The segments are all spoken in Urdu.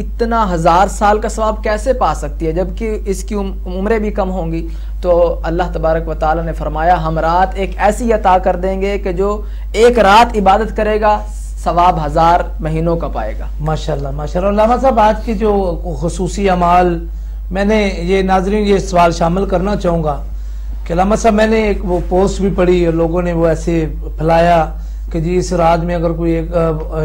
اتنا 1000 سال کا ثواب کیسے پا سکتی ہے جبکہ اس کی عمریں بھی کم ہوں گی؟ تو اللہ تبارک و تعالی نے فرمایا ہم رات ایک ایسی عطا کر دیں گے کہ جو ایک رات عبادت کرے گا ثواب 1000 مہینوں کا پائے گا۔ ماشاءاللہ ماشاءاللہ۔ علامہ صاحب آج کے جو خصوصی اعمال، میں نے یہ ناظرین یہ سوال شامل کرنا چاہوں گا کہ علامہ صاحب میں نے ایک وہ پوسٹ بھی پڑھی اور لوگوں نے وہ ایسے پھیلایا کہ جی اس رات میں اگر کوئی ایک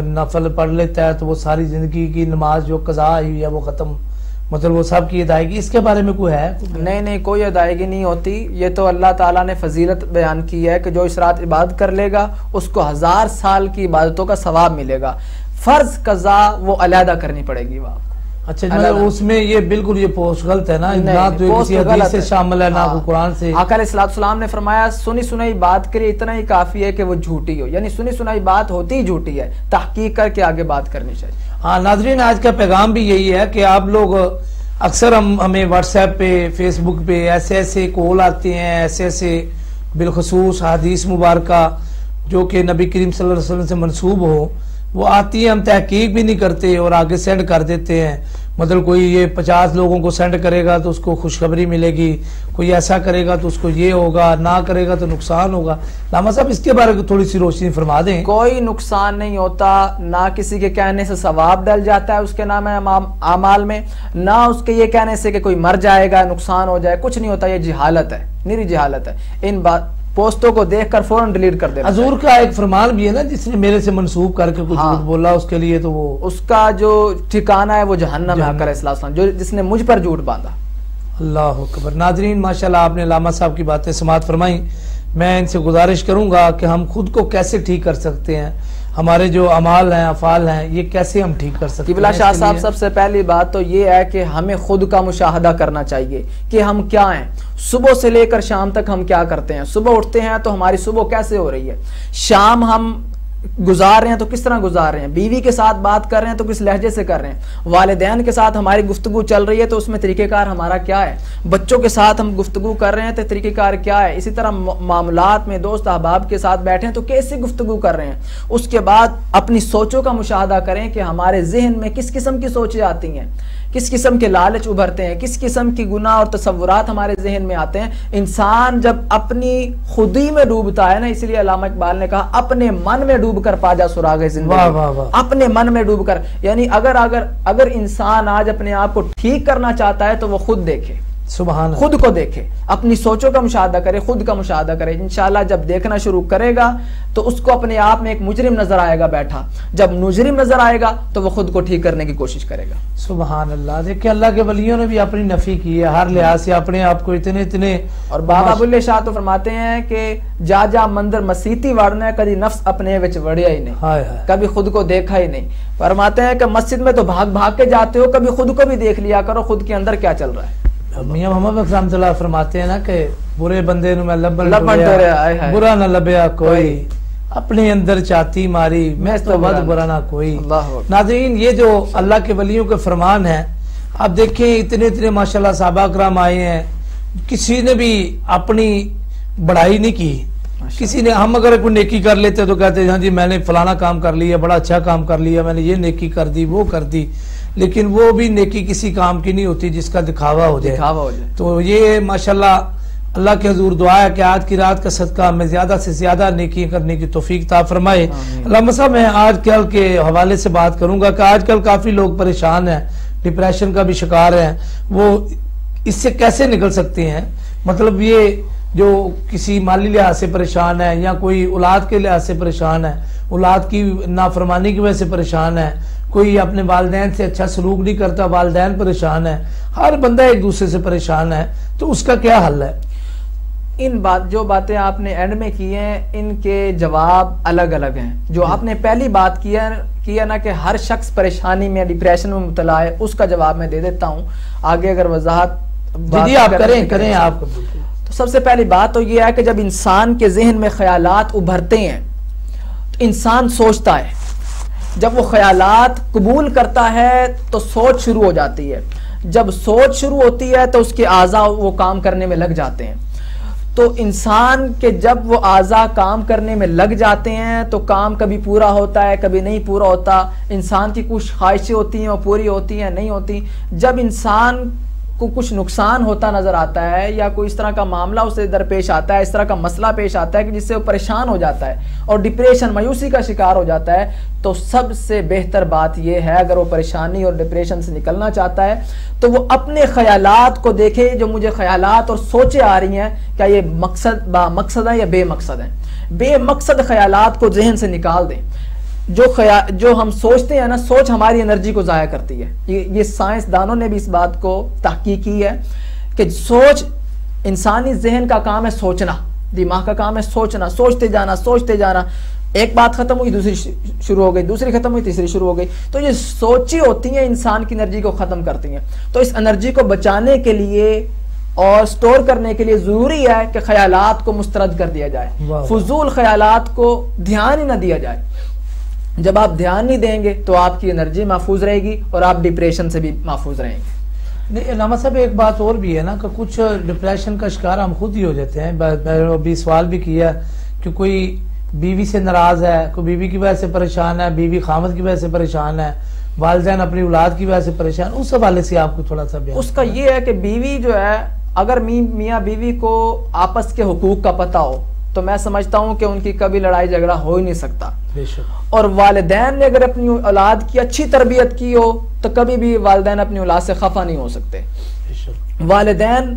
نفل پڑھ لیتا ہے تو وہ ساری زندگی کی نماز جو قضا ہوئی ہے وہ ختم، مطلب وہ سب کی ادائیگی، اس کے بارے میں کوئی ہے؟ نہیں کوئی ادائیگی نہیں ہوتی، یہ تو اللہ تعالیٰ نے فضیلت بیان کی ہے کہ جو اس رات عبادت کر لے گا اس کو 1000 سال کی عبادتوں کا ثواب ملے گا۔ فرض قضا وہ علیحدہ کرنی پڑے گی وہ آپ کو۔ اچھا مطلب اس میں یہ بالکل یہ پوسٹ غلط ہے نا، نہ تو کسی حدیث سے شامل ہے نہ قرآن سے۔ آقا علیہ السلام نے فرمایا سنی سنائی بات کے لیے اتنا ہی کافی ہے کہ وہ جھوٹی ہو، یعنی سنی سنائی بات ہوتی ہی جھوٹی ہے، تحقیق کر کے آگے بات کرنی چاہیے۔ ہاں ناظرین آج کا پیغام بھی یہی ہے کہ آپ لوگ اکثر ہمیں واٹس ایپ پہ فیس بک پہ ایسے کال آتے ہیں، ایسے بالخصوص حدیث مبارکہ جو کہ نبی کریم صلی اللہ علیہ وسلم سے منسوب ہو، وہ آتی ہے، ہم تحقیق بھی نہیں کرتے اور آگے سینڈ کر دیتے ہیں۔ مطلب کوئی یہ 50 لوگوں کو سینڈ کرے گا تو اس کو خوشخبری ملے گی، کوئی ایسا کرے گا تو اس کو یہ ہوگا، نہ کرے گا تو نقصان ہوگا۔ علامہ صاحب اس کے بارے میں تھوڑی سی روشنی فرما دیں۔ کوئی نقصان نہیں ہوتا، نہ کسی کے کہنے سے ثواب ڈل جاتا ہے اس کے نام اعمال میں، نہ اس کے یہ کہنے سے کہ کوئی مر جائے گا، نقصان ہو جائے، کچھ نہیں ہوتا۔ یہ جہالت ہے، میری جہالت ہے۔ ان پوسٹوں کو دیکھ کر فوراً ڈیلیٹ کر دینا۔ حضور کا ایک فرمان بھی ہے نا، جس نے میرے سے منسوب کر کے کچھ جھوٹ بولا اس کے لیے تو وہ اس کا جو ٹھکانہ ہے وہ جہنم ہے، آقا علیہ السلام جو جس نے مجھ پر جھوٹ باندھا۔ اللہ اکبر۔ ناظرین ماشاءاللہ آپ نے علامہ صاحب کی باتیں سماعت فرمائیں۔ میں ان سے گزارش کروں گا کہ ہم خود کو کیسے ٹھیک کر سکتے ہیں، ہمارے جو اعمال ہیں افعال ہیں یہ کیسے ہم ٹھیک کر سکتے ہیں۔ قبلہ شاہ صاحب سب سے پہلی بات تو یہ ہے کہ ہمیں خود کا مشاہدہ کرنا چاہیے کہ ہم کیا ہیں، صبح سے لے کر شام تک ہم کیا کرتے ہیں۔ صبح اٹھتے ہیں تو ہماری صبح کیسے ہو رہی ہے، شام ہم گزار رہے ہیں تو کس طرح گزار رہے ہیں، بیوی کے ساتھ بات کر رہے ہیں تو کس لہجے سے کر رہے ہیں، والدین کے ساتھ ہماری گفتگو چل رہی ہے تو اس میں طریقہ کار ہمارا کیا ہے، بچوں کے ساتھ ہم گفتگو کر رہے ہیں تو طریقہ کار کیا ہے، اسی طرح معاملات میں دوست احباب کے ساتھ بیٹھے ہیں تو کیسے گفتگو کر رہے ہیں۔ اس کے بعد اپنی سوچوں کا مشاہدہ کریں کہ ہمارے ذہن میں کس قسم کی سوچیں آتی ہیں، کس قسم کے لالچ ابھرتے ہیں، کس قسم کی گناہ اور تصورات ہمارے ذہن میں آتے ہیں۔ انسان جب اپنی خودی میں ڈوبتا ہے نا، اس لیے علامہ اقبال نے کہا اپنے من میں ڈوب کر پاجا سراغ زندگی، اپنے من میں ڈوب کر، یعنی اگر انسان آج اپنے آپ کو ٹھیک کرنا چاہتا ہے تو وہ خود دیکھے، سبحان اللہ، خود کو دیکھے، اپنی سوچوں کا مشاہدہ کرے، خود کا مشاہدہ کرے۔ انشاءاللہ جب دیکھنا شروع کرے گا تو اس کو اپنے آپ میں ایک مجرم نظر آئے گا بیٹھا، جب مجرم نظر آئے گا تو وہ خود کو ٹھیک کرنے کی کوشش کرے گا۔ سبحان اللہ۔ دیکھیں اللہ کے ولیوں نے بھی اپنی نفی کی ہے، ہر لحاظ سے اپنے آپ کو اتنے اور بابا بلے شاہ تو فرماتے ہیں کہ جا مندر مسیتی وڑنا ہے، کبھی نفس اپنے وچ وڑیا ہی نہیں، کبھی خود کو دیکھا ہی نہیں۔ فرماتے ہیں کہ مسجد میں تو بھاگ کے جاتے ہو، کبھی خود کو بھی دیکھ لیا کرو، خود کے اندر کیا چل رہا ہے۔ میاں محمد رحمۃ اللہ فرماتے ہیں نا کہ برے بندے نو میں لبن ٹوریا، برا نہ لبیا کوئی، اپنے اندر چاتی ماری میں تو ود برا نہ کوئی۔ ناظرین یہ جو اللہ کے ولیوں کے فرمان ہیں، آپ دیکھیں اتنے ماشاءاللہ صحابہ کرام آئے ہیں، کسی نے بھی اپنی بڑائی نہیں کی، کسی نے ہم اگر کوئی نیکی کر لیتے تو کہتے ہیں ہاں جی میں نے فلانا کام کر لیا، بڑا اچھا کام کر لیا، میں نے یہ نیکی کر دی وہ کر دی، لیکن وہ بھی نیکی کسی کام کی نہیں ہوتی جس کا دکھاوا ہو جائے۔ تو یہ ماشاءاللہ اللہ کے حضور دعا ہے کہ آج کی رات کا صدقہ ہمیں زیادہ سے زیادہ نیکی کرنے کی توفیق عطا فرمائے۔ علامہ صاحب میں آج کل کے حوالے سے بات کروں گا کہ آج کل کافی لوگ پریشان ہیں، ڈپریشن کا بھی شکار ہیں، وہ اس سے کیسے نکل سکتے ہیں؟ مطلب یہ جو کسی مالی لحاظ سے پریشان ہے یا کوئی اولاد کے لحاظ سے پریشان ہے، اولاد کی نافرمانی کی وجہ سے پرشان ہے، کوئی اپنے والدین سے اچھا سلوک نہیں کرتا، والدین پریشان ہے، ہر بندہ ایک دوسرے سے پریشان ہے، تو اس کا کیا حل ہے؟ جو باتیں آپ نے اینڈ میں کی ہیں ان کے جواب الگ الگ ہیں۔ جو آپ نے پہلی بات کیا نا کہ ہر شخص پریشانی میں ڈپریشن میں مبتلا ہے، اس کا جواب میں دے دیتا ہوں، آگے اگر وضاحت جی آپ کریں آپ کو۔ تو سب سے پہلی بات تو یہ ہے کہ جب انسان کے ذہن میں خیالات ابھرتے ہیں تو انسان سوچتا ہے، جب وہ خیالات قبول کرتا ہے تو سوچ شروع ہو جاتی ہے، جب سوچ شروع ہوتی ہے تو اس کے اعضاء وہ کام کرنے میں لگ جاتے ہیں۔ تو انسان کے جب وہ اعضاء کام کرنے میں لگ جاتے ہیں تو کام کبھی پورا ہوتا ہے کبھی نہیں پورا ہوتا. انسان کی کچھ خواہشیں ہوتی ہیں وہ پوری ہوتی ہیں نہیں ہوتی. جب انسان کو کچھ نقصان ہوتا نظر آتا ہے یا کوئی اس طرح کا معاملہ اسے درپیش آتا ہے, اس طرح کا مسئلہ پیش آتا ہے کہ جس سے وہ پریشان ہو جاتا ہے اور ڈپریشن مایوسی کا شکار ہو جاتا ہے, تو سب سے بہتر بات یہ ہے اگر وہ پریشانی اور ڈپریشن سے نکلنا چاہتا ہے تو وہ اپنے خیالات کو دیکھے. جو مجھے خیالات اور سوچیں آ رہی ہیں کیا یہ مقصد ہے یا بے مقصد ہیں. بے مقصد خیالات کو ذہن سے نکال دیں. جو ہم سوچتے ہیں نا, سوچ ہماری انرجی کو ضائع کرتی ہے. یہ سائنس دانوں نے بھی اس بات کو تحقیق کی ہے کہ سوچ, انسانی ذہن کا کام ہے سوچنا, دماغ کا کام ہے سوچنا, سوچتے جانا. ایک بات ختم ہوئی دوسری شروع ہو گئی, دوسری ختم ہوئی تیسری شروع ہو گئی. تو یہ سوچی ہوتی ہیں انسان کی انرجی کو ختم کرتی ہیں. تو اس انرجی کو بچانے کے لیے اور سٹور کرنے کے لیے ضروری ہے کہ خیالات کو مسترد کر دیا جائے, فضول خیالات کو دھیان ہی نہ دیا جائے. جب آپ دھیان نہیں دیں گے تو آپ کی انرجی محفوظ رہے گی اور آپ ڈپریشن سے بھی محفوظ رہیں گے. نہیں علامہ صاحب, ایک بات اور بھی ہے نا کہ کچھ ڈپریشن کا شکار ہم خود ہی ہو جاتے ہیں. میں ابھی سوال بھی کیا کہ کوئی بیوی سے ناراض ہے, کوئی بیوی کی وجہ سے پریشان ہے, بیوی خامد کی وجہ سے پریشان ہے, والدین اپنی اولاد کی وجہ سے پریشان. اس حوالے سے آپ کو تھوڑا سا بیان. اس کا یہ ہے کہ بیوی جو ہے, اگر میاں بیوی کو آپس کے حقوق کا پتہ ہو تو میں سمجھتا ہوں کہ ان کی کبھی لڑائی جھگڑا ہو ہی نہیں سکتا. اور والدین نے اگر اپنی اولاد کی اچھی تربیت کی ہو تو کبھی بھی والدین اپنی اولاد سے خفا نہیں ہو سکتے. والدین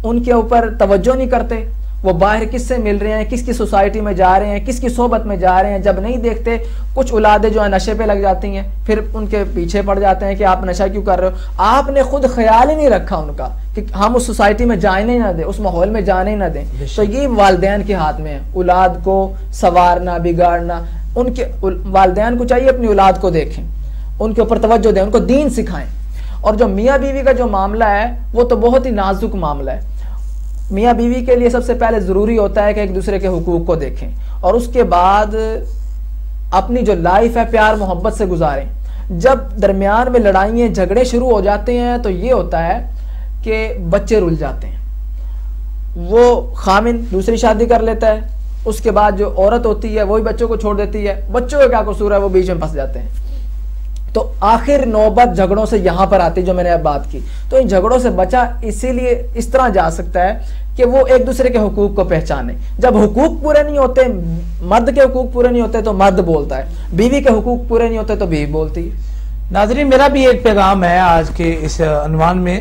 ان کے اوپر توجہ نہیں کرتے, وہ باہر کس سے مل رہے ہیں, کس کی سوسائٹی میں جا رہے ہیں, کس کی صحبت میں جا رہے ہیں, جب نہیں دیکھتے. کچھ اولادیں جو ہیں نشے پہ لگ جاتی ہیں, پھر ان کے پیچھے پڑ جاتے ہیں کہ آپ نشہ کیوں کر رہے ہو. آپ نے خود خیال ہی نہیں رکھا ان کا کہ ہم اس سوسائٹی میں جانے ہی نہ دیں, اس ماحول میں جانے ہی نہ دیں. تو یہ والدین کے ہاتھ میں ہے اولاد کو سنوارنا بگاڑنا. ان کے والدین کو چاہیے اپنی اولاد کو دیکھیں, ان کے اوپر توجہ دیں, ان کو دین سکھائیں. اور جو میاں بیوی کا جو معاملہ ہے وہ تو بہت ہی نازک معاملہ ہے. میاں بیوی کے لیے سب سے پہلے ضروری ہوتا ہے کہ ایک دوسرے کے حقوق کو دیکھیں اور اس کے بعد اپنی جو لائف ہے پیار محبت سے گزاریں. جب درمیان میں لڑائیاں جھگڑے شروع ہو جاتے ہیں تو یہ ہوتا ہے کہ بچے رل جاتے ہیں. وہ خامن دوسری شادی کر لیتا ہے, اس کے بعد جو عورت ہوتی ہے وہی بچوں کو چھوڑ دیتی ہے. بچوں کا کیا قصور ہے, وہ بیچ میں پھنس جاتے ہیں. تو آخر نوبت جھگڑوں سے یہاں پر آتی جو میں نے اب بات کی. تو ان جھگڑوں سے بچا اسی لیے اس طرح جا سکتا ہے کہ وہ ایک دوسرے کے حقوق کو پہچانے. جب حقوق پورے نہیں ہوتے, مرد کے حقوق پورے نہیں ہوتے تو مرد بولتا ہے, بیوی کے حقوق پورے نہیں ہوتے تو بیوی بولتی ہے. ناظرین, میرا بھی ایک پیغام ہے آج کے اس عنوان میں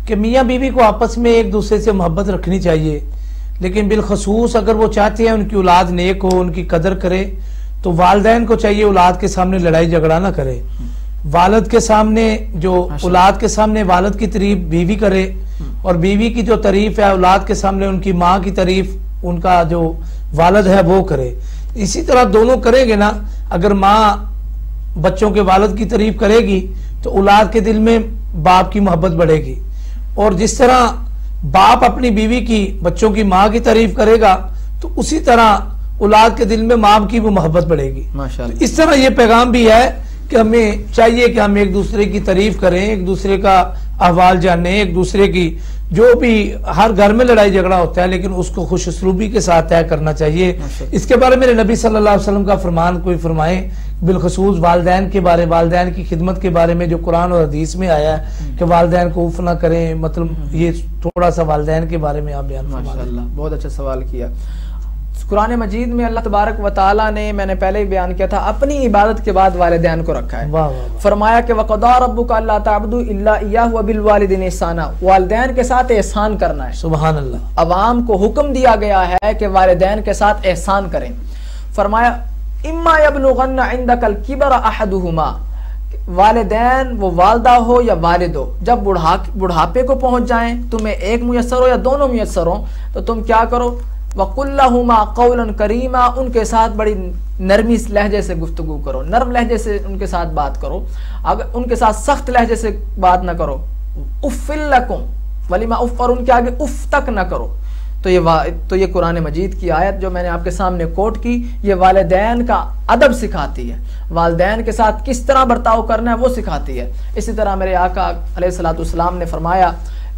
کہ میاں بیوی کو آپس میں ایک دوسرے سے محبت رکھنی چاہیے, لیکن بالخصوص اگر وہ چاہتے ہیں ان کی اولاد نیک ہو, ان کی قدر کرے, تو والدین کو چاہیے اولاد کے سامنے لڑائی جھگڑا نہ کرے. والد کے سامنے جو اولاد کے سامنے والد کی تعریف بیوی کرے, اور بیوی کی جو تعریف ہے اولاد کے سامنے ان کی ماں کی تعریف ان کا جو والد ہے وہ کرے. اسی طرح دونوں کریں گے نا. اگر ماں بچوں کے والد کی تعریف کرے گی تو اولاد کے دل میں باپ کی محبت بڑھے گی, اور جس طرح باپ اپنی بیوی کی بچوں کی ماں کی تعریف کرے گا تو اسی طرح اولاد کے دل میں ماں کی وہ محبت بڑھے گی. اس طرح یہ پیغام بھی ہے کہ ہمیں چاہیے کہ ہم ایک دوسرے کی تعریف کریں, ایک دوسرے کا احوال جانیں, ایک دوسرے کی جو بھی ہر گھر میں لڑائی جھگڑا ہوتا ہے لیکن اس کو خوش اسلوبی کے ساتھ طے کرنا چاہیے. اس کے بارے میں میرے نبی صلی اللہ علیہ وسلم کا فرمان کوئی فرمائے, بالخصوص والدین کے بارے, والدین کی خدمت کے بارے میں جو قرآن اور حدیث میں آیا ہے کہ والدین کو اف نہ کریں, مطلب یہ تھوڑا سا والدین کے بارے میں آپ بیان فرمائیں. ماشاءاللہ, بہت اچھا سوال کیا. قرآن مجید میں اللہ تبارک و تعالیٰ نے, میں نے پہلے ہی بیان کیا تھا, اپنی عبادت کے بعد والدین کو رکھا ہے. فرمایا کہ وَقَضَىٰ رَبُّكَ أَلَّا تَعْبُدُوا إِلَّا إِيَّاهُ وَبِالْوَالِدَيْنِ إِحْسَانًا. والدین کے ساتھ احسان کرنا ہے. سبحان اللہ. عوام کو حکم دیا گیا ہے کہ والدین کے ساتھ احسان کریں. فرمایا اِمَّا يَبْلُغَنَّ عِندَكَ الْكِبَرَ أَحَدُهُمَا. والدین وہ والدہ ہو یا والد ہو, جب بڑھاپے کو پہنچ جائیں, تمہیں ایک میسر ہو یا دونوں میسر ہوں, تو تم کیا کرو, وَقُلْ لَهُمَا قَوْلًا كَرِيمًا. ان کے ساتھ بڑی نرمی لہجے سے گفتگو کرو, نرم لہجے سے ان کے ساتھ بات کرو. اگر ان کے ساتھ سخت لہجے سے بات نہ کرو. اُفٍّ لَكُمْ وَلِمَا اُف, اور ان کے آگے اف تک نہ کرو. تو یہ قرآن مجید کی آیت جو میں نے آپ کے سامنے کوٹ کی, یہ والدین کا ادب سکھاتی ہے, والدین کے ساتھ کس طرح برتاؤ کرنا ہے وہ سکھاتی ہے. اسی طرح میرے آقا علیہ الصلوۃ والسلام نے فرمایا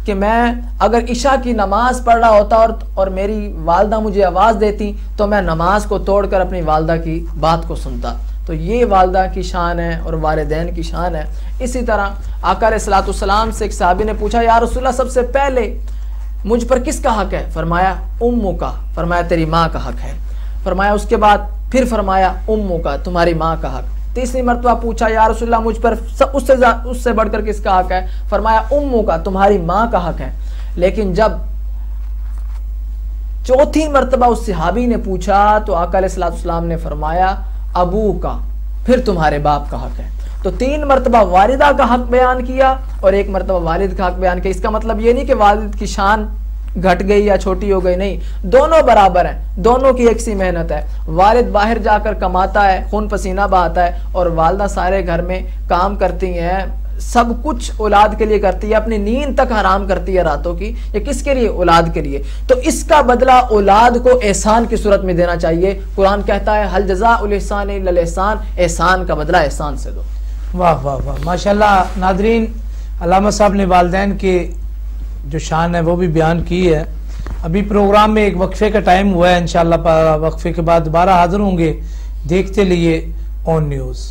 کہ میں اگر عشاء کی نماز پڑھ رہا ہوتا اور میری والدہ مجھے آواز دیتی تو میں نماز کو توڑ کر اپنی والدہ کی بات کو سنتا. تو یہ والدہ کی شان ہے اور والدین کی شان ہے. اسی طرح آقا علیہ الصلوۃ والسلام سے ایک صحابی نے پوچھا یا رسول اللہ سب سے پہلے مجھ پر کس کا حق ہے؟ فرمایا امو کا. فرمایا تیری ماں کا حق ہے. فرمایا اس کے بعد پھر فرمایا امو کا، تمہاری ماں کا حق. تیسری مرتبہ پوچھا یا رسول اللہ مجھ پر اس سے بڑھ کر کس کا حق ہے؟ فرمایا امو کا، تمہاری ماں کا حق ہے. لیکن جب چوتھی مرتبہ اس صحابی نے پوچھا تو آقا علیہ الصلوۃ والسلام نے فرمایا ابو کا، پھر تمہارے باپ کا حق ہے. تو 3 مرتبہ والدہ کا حق بیان کیا اور 1 مرتبہ والد کا حق بیان کیا. اس کا مطلب یہ نہیں کہ والد کی شان گھٹ گئی یا چھوٹی ہو گئی، نہیں، دونوں برابر ہیں، دونوں کی ایک سی محنت ہے. والد باہر جا کر کماتا ہے، خون پسینہ بہاتا ہے، اور والدہ سارے گھر میں کام کرتی ہیں، سب کچھ اولاد کے لیے کرتی ہے، اپنی نیند تک حرام کرتی ہے راتوں کی. یہ کس کے لیے؟ اولاد کے لیے. تو اس کا بدلہ اولاد کو احسان کی صورت میں دینا چاہیے. قرآن کہتا ہے حل جزاء الاحسان الا الاحسان، احسان کا بدلہ احسان سے دو. واہ واہ واہ، ماشاءاللہ. ناظرین، علامہ صاحب نے والدین کے جو شان ہے وہ بھی بیان کی ہے. ابھی پروگرام میں ایک وقفے کا ٹائم ہوا ہے، انشاءاللہ وقفے کے بعد دوبارہ حاضر ہوں گے. دیکھتے رہیے اون نیوز.